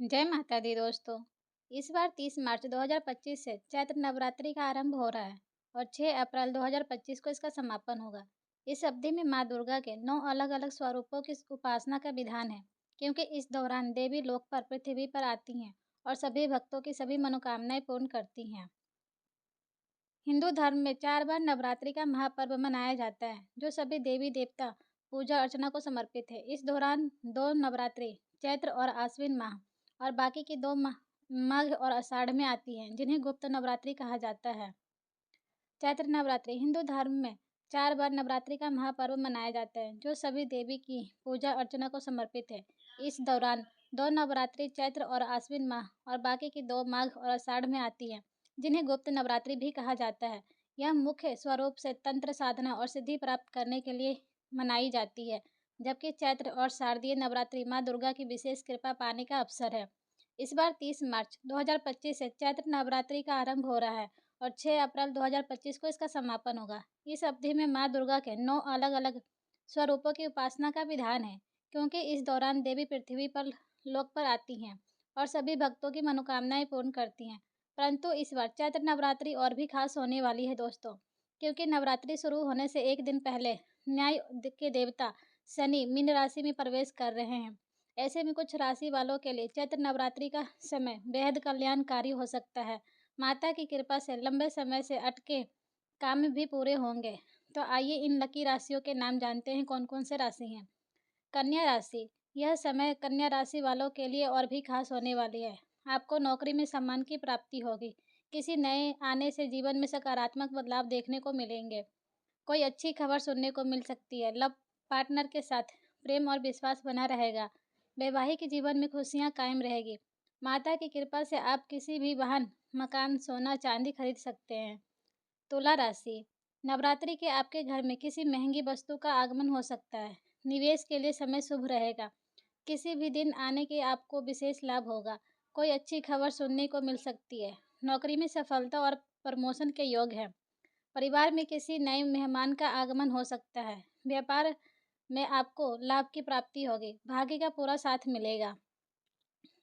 जय माता दी दोस्तों। इस बार 30 मार्च 2025 से चैत्र नवरात्रि का आरंभ हो रहा है और 6 अप्रैल 2025 को इसका समापन होगा। इस अवधि में माँ दुर्गा के 9 अलग-अलग स्वरूपों की उपासना का विधान है, क्योंकि इस दौरान देवी लोक पर पृथ्वी पर आती हैं और सभी भक्तों की सभी मनोकामनाएं पूर्ण करती हैं। हिंदू धर्म में 4 बार नवरात्रि का महापर्व मनाया जाता है, जो सभी देवी देवता पूजा अर्चना को समर्पित है। इस दौरान 2 नवरात्रि चैत्र और आश्विन माह और बाकी की 2 माह माघ और आषाढ़ में आती हैं, जिन्हें गुप्त नवरात्रि कहा जाता है। चैत्र नवरात्रि हिंदू धर्म में 4 बार नवरात्रि का महापर्व मनाया जाता है, जो सभी देवी की पूजा अर्चना को समर्पित है। इस दौरान 2 नवरात्रि चैत्र और आश्विन माह और बाकी की 2 माघ और आषाढ़ में आती हैं, जिन्हें गुप्त नवरात्रि भी कहा जाता है। यह मुख्य स्वरूप से तंत्र साधना और सिद्धि प्राप्त करने के लिए मनाई जाती है, जबकि चैत्र और शारदीय नवरात्रि माँ दुर्गा की विशेष कृपा पाने का अवसर है। इस बार 30 मार्च 2025 से चैत्र नवरात्रि का आरंभ हो रहा है और 6 अप्रैल 2025 को इसका समापन होगा। इस अवधि में माँ दुर्गा के 9 अलग-अलग स्वरूपों की उपासना का विधान है, क्योंकि इस दौरान देवी पृथ्वी पर लोक पर आती हैं और सभी भक्तों की मनोकामनाएं पूर्ण करती हैं। परंतु इस बार चैत्र नवरात्रि और भी खास होने वाली है दोस्तों, क्योंकि नवरात्रि शुरू होने से एक दिन पहले न्याय के देवता शनि मीन राशि में प्रवेश कर रहे हैं। ऐसे में कुछ राशि वालों के लिए चैत्र नवरात्रि का समय बेहद कल्याणकारी हो सकता है। माता की कृपा से लंबे समय से अटके काम भी पूरे होंगे। तो आइए इन लकी राशियों के नाम जानते हैं कौन कौन से राशि हैं। कन्या राशि। यह समय कन्या राशि वालों के लिए और भी खास होने वाली है। आपको नौकरी में सम्मान की प्राप्ति होगी। किसी नए आने से जीवन में सकारात्मक बदलाव देखने को मिलेंगे। कोई अच्छी खबर सुनने को मिल सकती है। लव पार्टनर के साथ प्रेम और विश्वास बना रहेगा। वैवाहिक जीवन में खुशियां कायम रहेगी। माता की कृपा से आप किसी भी वाहन, मकान, सोना, चांदी खरीद सकते हैं। तुला राशि। नवरात्रि के आपके घर में किसी महंगी वस्तु का आगमन हो सकता है। निवेश के लिए समय शुभ रहेगा। किसी भी दिन आने के आपको विशेष लाभ होगा। कोई अच्छी खबर सुनने को मिल सकती है। नौकरी में सफलता और प्रमोशन के योग है। परिवार में किसी नए मेहमान का आगमन हो सकता है। व्यापार में आपको लाभ की प्राप्ति होगी। भाग्य का पूरा साथ मिलेगा।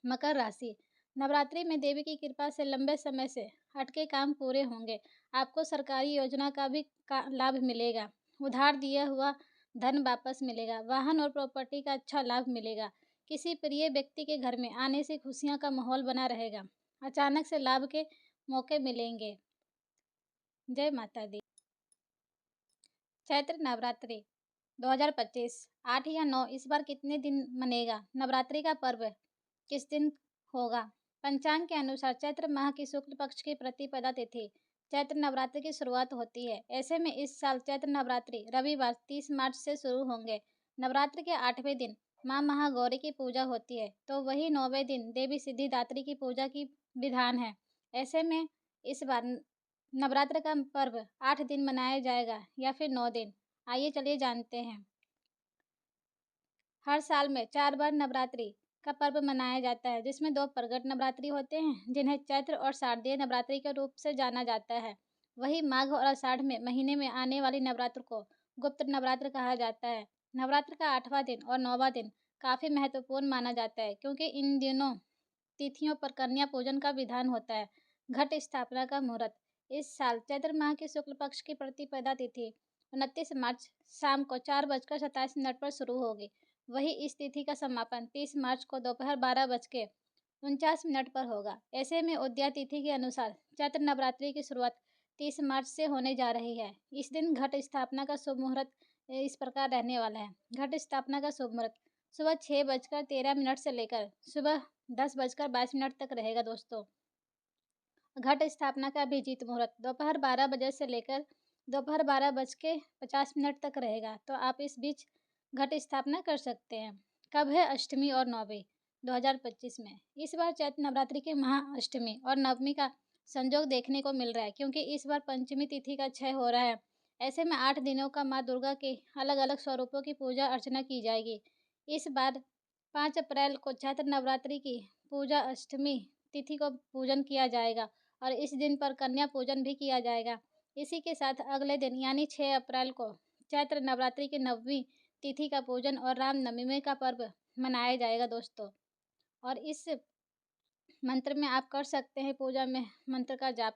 मकर राशि। नवरात्रि में देवी की कृपा से लंबे समय से अटके काम पूरे होंगे। आपको सरकारी योजना का भी लाभ मिलेगा। उधार दिया हुआ धन वापस मिलेगा। वाहन और प्रॉपर्टी का अच्छा लाभ मिलेगा। किसी प्रिय व्यक्ति के घर में आने से खुशियां का माहौल बना रहेगा। अचानक से लाभ के मौके मिलेंगे। जय माता दी। चैत्र नवरात्रि 2025 8 या 9 इस बार कितने दिन मनेगा? नवरात्रि का पर्व किस दिन होगा? पंचांग के अनुसार चैत्र माह की शुक्ल पक्ष की प्रतिपदा तिथि चैत्र नवरात्रि की शुरुआत होती है। ऐसे में इस साल चैत्र नवरात्रि रविवार 30 मार्च से शुरू होंगे। नवरात्रि के 8वें दिन माँ महागौरी की पूजा होती है, तो वही 9वें दिन देवी सिद्धिदात्री की पूजा की विधान है। ऐसे में इस बार नवरात्र का पर्व 8 दिन मनाया जाएगा या फिर 9 दिन? आइए चलिए जानते हैं। हर साल में 4 बार नवरात्रि का पर्व मनाया जाता है, जिसमें 2 प्रगट नवरात्रि होते हैं, जिन्हें चैत्र और शारदीय नवरात्रि के रूप से जाना जाता है। वहीं माघ और आषाढ़ में महीने में आने वाली नवरात्र को गुप्त नवरात्र कहा जाता है। नवरात्र का 8वां दिन और 9वां दिन काफ़ी महत्वपूर्ण माना जाता है, क्योंकि इन दिनों तिथियों पर कन्या पूजन का विधान होता है। घट स्थापना का मुहूर्त। इस साल चैत्र माह की शुक्ल पक्ष की प्रतिपदा तिथि 29 मार्च शाम को 4:27 पर शुरू होगी। वही इस तिथि का समापन 30 मार्च को दोपहर 12:49 पर होगा। ऐसे में उदया तिथि के अनुसार चैत्र नवरात्रि की शुरुआत 30 मार्च से होने जा रही है। इस दिन घट स्थापना का शुभ मुहूर्त इस प्रकार रहने वाला है। घट स्थापना का शुभ मुहूर्त सुबह 6:13 से लेकर सुबह 10:22 तक रहेगा दोस्तों। घट स्थापना का अभिजीत मुहूर्त दोपहर 12 बजे से लेकर दोपहर 12:50 तक रहेगा, तो आप इस बीच घट स्थापना कर सकते हैं। कब है अष्टमी और नवमी 2025 में? इस बार चैत्र नवरात्रि के महाअष्टमी और नवमी का संयोग देखने को मिल रहा है, क्योंकि इस बार पंचमी तिथि का क्षय हो रहा है। ऐसे में 8 दिनों का माँ दुर्गा के अलग अलग स्वरूपों की पूजा अर्चना की जाएगी। इस बार 5 अप्रैल को चैत्र नवरात्रि की पूजा अष्टमी तिथि को पूजन किया जाएगा और इस दिन पर कन्या पूजन भी किया जाएगा। इसी के साथ अगले दिन यानी 6 अप्रैल को चैत्र नवरात्रि की 9वीं तिथि का पूजन और रामनवमी का पर्व मनाया जाएगा दोस्तों। और इस मंत्र में आप कर सकते हैं पूजा में मंत्र का जाप।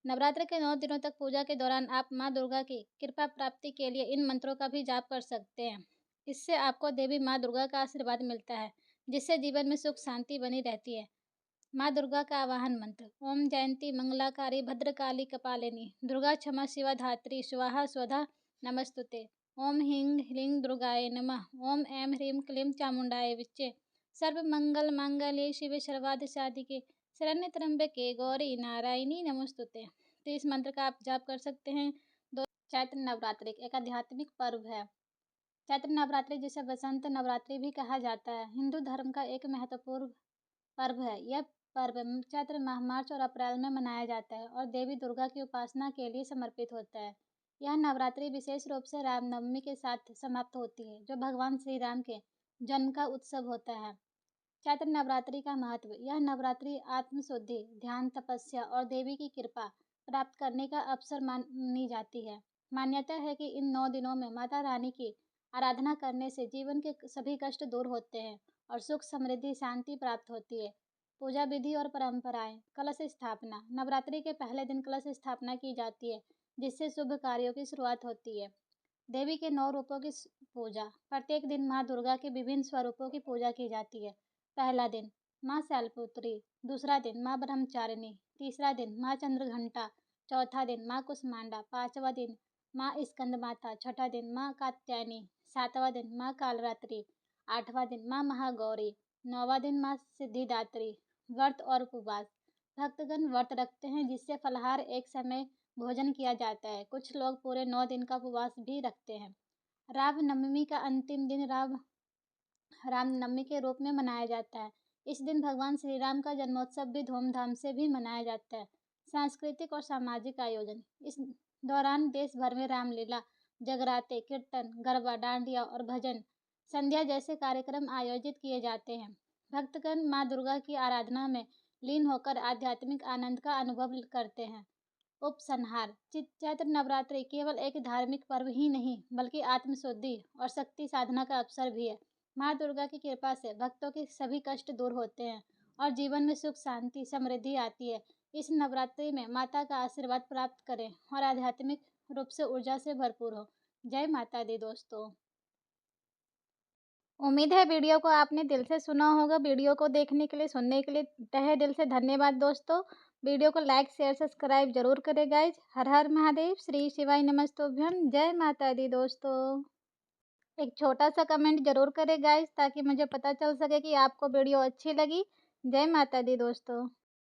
नवरात्र के 9 दिनों तक पूजा के दौरान आप माँ दुर्गा की कृपा प्राप्ति के लिए इन मंत्रों का भी जाप कर सकते हैं। इससे आपको देवी माँ दुर्गा का आशीर्वाद मिलता है, जिससे जीवन में सुख शांति बनी रहती है। माँ दुर्गा का आवाहन मंत्र। ओम जयंती मंगलाकारी भद्रकाली कपालिनी दुर्गा क्षमा शिवा धात्री स्वाहा स्वधा नमस्तुते। ओम ह्रीं ह्रीं दुर्गाय नमः। ओम ऐं ह्रीं क्लीं चामुंडाय विच्चे। सर्वमंगल मांगल्ये शिवे सर्वार्थ साधिके शरण्य त्र्यंबके गौरी नारायणी नमस्तुते। तो इस मंत्र का आप जाप कर सकते हैं। चैत्र नवरात्रि एक आध्यात्मिक पर्व है। चैत्र नवरात्रि जिसे बसंत नवरात्रि भी कहा जाता है, हिंदू धर्म का एक महत्वपूर्ण पर्व है। यह पर्व चैत्र माह मार्च और अप्रैल में मनाया जाता है और देवी दुर्गा की उपासना के लिए समर्पित होता है। यह नवरात्रि विशेष रूप से रामनवमी के साथ समाप्त होती है, जो भगवान श्री राम के जन्म का उत्सव होता है। चैत्र नवरात्रि का महत्व। यह नवरात्रि आत्मशुद्धि, ध्यान, तपस्या और देवी की कृपा प्राप्त करने का अवसर मानी जाती है। मान्यता है कि इन 9 दिनों में माता रानी की आराधना करने से जीवन के सभी कष्ट दूर होते हैं और सुख समृद्धि शांति प्राप्त होती है। पूजा विधि और परंपराएं। कलश स्थापना। नवरात्रि के पहले दिन कलश स्थापना की जाती है, जिससे शुभ कार्यों की शुरुआत होती है। देवी के 9 रूपों की पूजा। प्रत्येक दिन माँ दुर्गा के विभिन्न स्वरूपों की पूजा की जाती है। पहला दिन माँ शैलपुत्री, दूसरा दिन माँ ब्रह्मचारिणी, तीसरा दिन माँ चंद्रघंटा, चौथा दिन माँ कुष्मांडा, पांचवा दिन माँ स्कंद माता, छठा दिन माँ कात्यायनी, सातवां दिन माँ कालरात्रि, आठवां दिन माँ महागौरी, नौवां दिन माँ सिद्धिदात्री। व्रत और उपवास। भक्तगण व्रत रखते हैं, जिससे फलाहार एक समय भोजन किया जाता है। कुछ लोग पूरे 9 दिन का उपवास भी रखते हैं। रामनवमी का अंतिम दिन रामनवमी के रूप में मनाया जाता है। इस दिन भगवान श्री राम का जन्मोत्सव भी धूमधाम से भी मनाया जाता है। सांस्कृतिक और सामाजिक आयोजन। इस दौरान देश भर में रामलीला, जगराते, कीर्तन, गरबा, डांडिया और भजन संध्या जैसे कार्यक्रम आयोजित किए जाते हैं। भक्तगण माँ दुर्गा की आराधना में लीन होकर आध्यात्मिक आनंद का अनुभव करते हैं। उपसंहार। चैत्र नवरात्रि केवल एक धार्मिक पर्व ही नहीं, बल्कि आत्मशुद्धि और शक्ति साधना का अवसर भी है। माँ दुर्गा की कृपा से भक्तों के सभी कष्ट दूर होते हैं और जीवन में सुख शांति समृद्धि आती है। इस नवरात्रि में माता का आशीर्वाद प्राप्त करें और आध्यात्मिक रूप से ऊर्जा से भरपूर हो। जय माता दी दोस्तों। उम्मीद है वीडियो को आपने दिल से सुना होगा। वीडियो को देखने के लिए, सुनने के लिए तहे दिल से धन्यवाद दोस्तों। वीडियो को लाइक शेयर सब्सक्राइब जरूर करें गाइज। हर हर महादेव, श्री शिवाय नमस्तुभ्यं। जय माता दी दोस्तों। एक छोटा सा कमेंट जरूर करें गाइज, ताकि मुझे पता चल सके कि आपको वीडियो अच्छी लगी। जय माता दी दोस्तों।